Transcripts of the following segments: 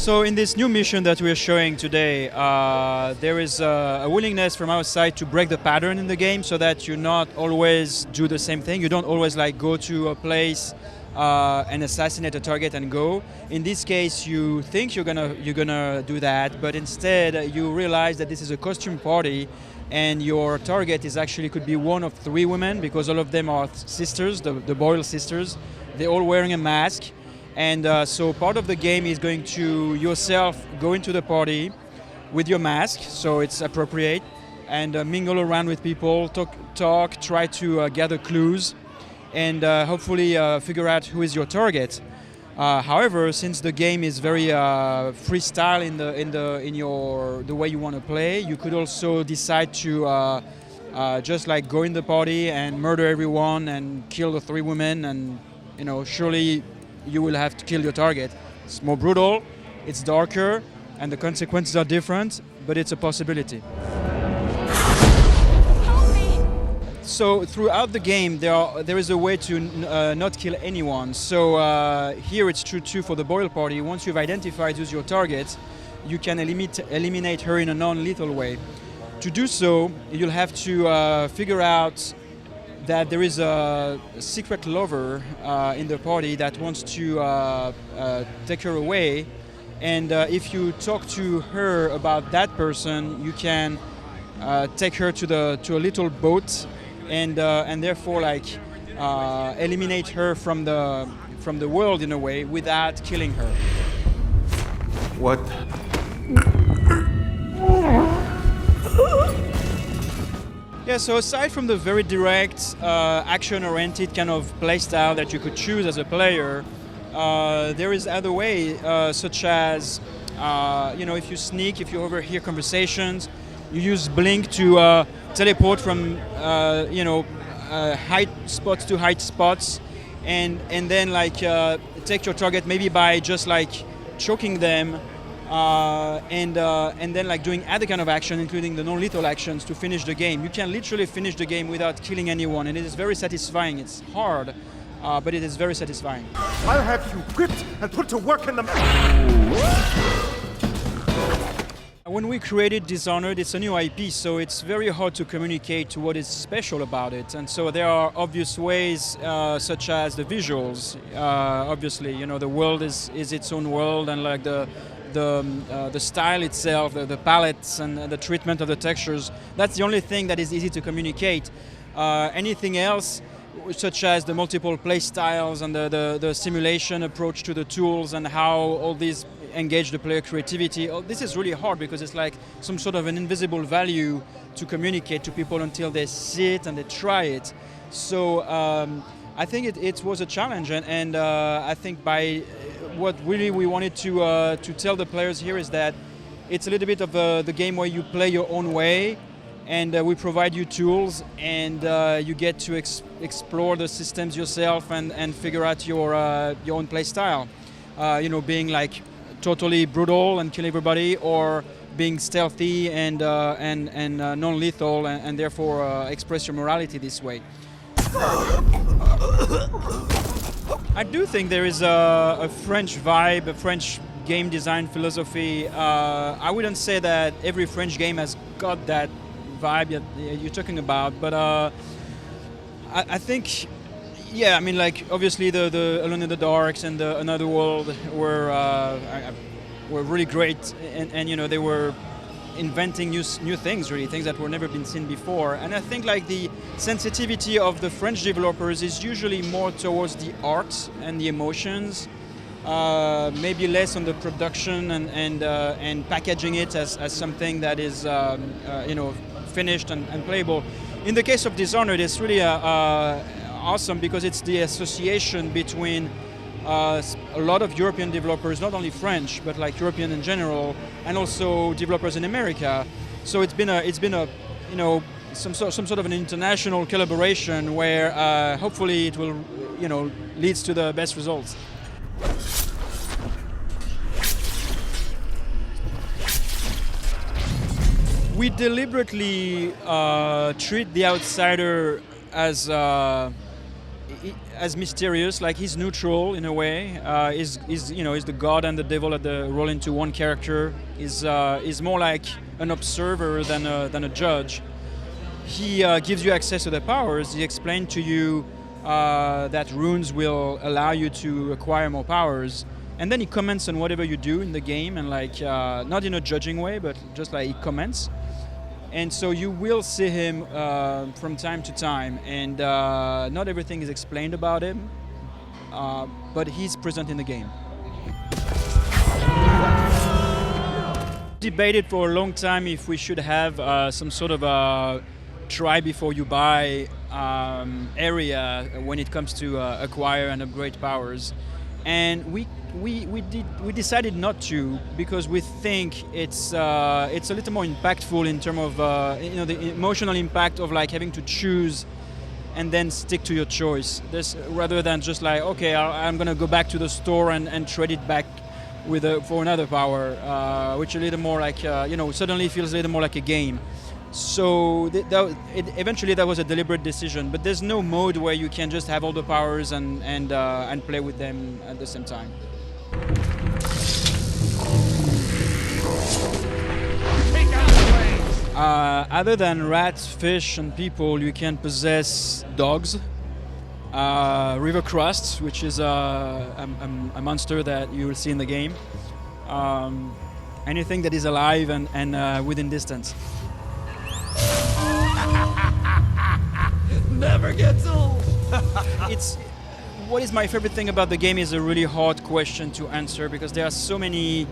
So in this new mission that we're showing today, there is a willingness from our side to break the pattern in the game, so that you not always do the same thing. You don't always like go to a place and assassinate a target and go. In this case, you think you're gonna do that, but instead you realize that this is a costume party, and your target is actually could be one of 3 women, because all of them are sisters, the Boyle sisters. They're all wearing a mask. And so part of the game is going to yourself go into the party with your mask, so it's appropriate, and mingle around with people, talk, try to gather clues, and hopefully figure out who is your target. However, since the game is very freestyle in the way you want to play, you could also decide to just like go in the party and murder everyone and kill the 3 women, and surely you will have to kill your target. It's more brutal, it's darker, and the consequences are different, but it's a possibility. Help me! So throughout the game, there is a way to not kill anyone. So here it's true too for the Boyle party. Once you've identified who's your target, you can eliminate her in a non-lethal way. To do so, you'll have to figure out that there is a secret lover in the party that wants to take her away, and if you talk to her about that person, you can take her to a little boat, and therefore eliminate her from the world in a way without killing her. What? Yeah, so aside from the very direct, action-oriented kind of playstyle that you could choose as a player, there is other ways, such as, if you sneak, if you overhear conversations, you use Blink to teleport from, high spots to high spots, and then take your target maybe by just choking them, and then doing other kind of action, including the non-lethal actions, to finish the game. You can literally finish the game without killing anyone, and it is very satisfying. It's hard, but it is very satisfying. I'll have you gripped and put to work in the... When we created Dishonored, it's a new IP, so it's very hard to communicate what is special about it. And so there are obvious ways, such as the visuals. Obviously, the world is its own world, and the style itself, the palettes and the treatment of the textures, that's the only thing that is easy to communicate. Anything else, such as the multiple play styles and the simulation approach to the tools and how all these engage the player creativity, this is really hard, because it's like some sort of an invisible value to communicate to people until they see it and they try it. So I think it was a challenge, and I think by what really we wanted to tell the players here is that it's a little bit of the game where you play your own way, and we provide you tools, and you get to explore the systems yourself and figure out your own play style. Being totally brutal and kill everybody, or being stealthy and non-lethal, and therefore express your morality this way. I do think there is a French vibe, a French game design philosophy. I wouldn't say that every French game has got that vibe you're talking about, but I think, yeah, obviously the Alone in the Darks and the Another World were really great, and they were inventing new things, really, things that were never been seen before. And I think the sensitivity of the French developers is usually more towards the art and the emotions, maybe less on the production and packaging it as something that is finished and playable. In the case of Dishonored, it's really awesome, because it's the association between a lot of European developers, not only French, but European in general, and also developers in America. So it's been a some sort of an international collaboration where hopefully it will leads to the best results. We deliberately treat the outsider as as mysterious, like he's neutral in a way. Is the god and the devil at the roll into one character. Is more like an observer than a judge. He gives you access to the powers. He explained to you that runes will allow you to acquire more powers, and then he comments on whatever you do in the game, and like not in a judging way, but just like he comments. And so you will see him from time to time, and not everything is explained about him, but he's present in the game. Debated for a long time if we should have some sort of a try before you buy area when it comes to acquire and upgrade powers, and we decided not to, because we think it's a little more impactful in terms of the emotional impact of like having to choose and then stick to your choice. This rather than just like, okay, I'm gonna go back to the store and trade it back for another power, which a little more like suddenly feels a little more like a game. So eventually that was a deliberate decision, but there's no mode where you can just have all the powers and play with them at the same time. Other than rats, fish, and people, you can possess dogs, river crusts, which is a monster that you will see in the game, anything that is alive and within distance. Never gets old. What is my favorite thing about the game is a really hard question to answer, because there are so many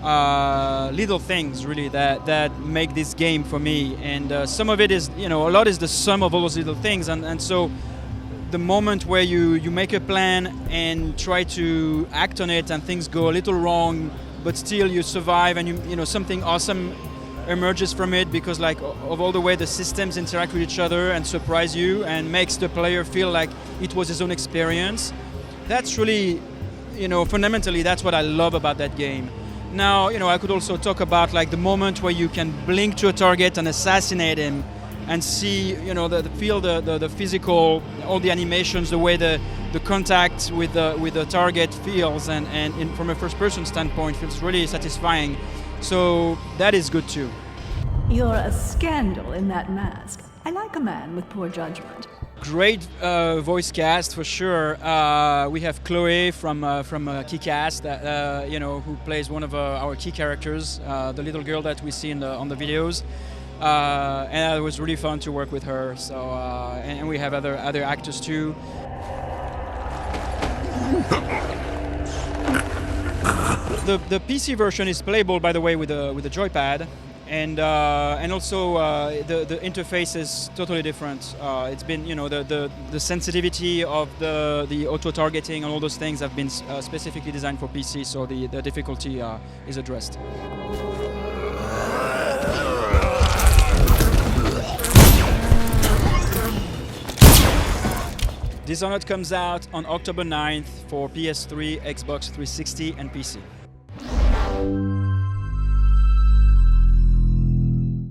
little things really that make this game for me, and some of it is, a lot is the sum of all those little things, and so the moment where you make a plan and try to act on it and things go a little wrong, but still you survive, and something awesome emerges from it because like of all the way the systems interact with each other and surprise you and makes the player feel like it was his own experience. That's really, fundamentally that's what I love about that game. Now, I could also talk about like the moment where you can blink to a target and assassinate him and see, feel the physical, all the animations, the way the contact with the target feels, and from a first-person standpoint feels really satisfying. So that is good too. You're a scandal in that mask. I like a man with poor judgment. Great voice cast for sure. We have Chloe from Kick-Ass, that who plays one of our key characters, the little girl that we see on the videos, and it was really fun to work with her. So and we have other actors too. The PC version is playable, by the way, with the joypad, and also the interface is totally different. It's been, the sensitivity of the auto targeting and all those things have been specifically designed for PC, so the difficulty is addressed. Dishonored comes out on October 9th for PS3, Xbox 360, and PC.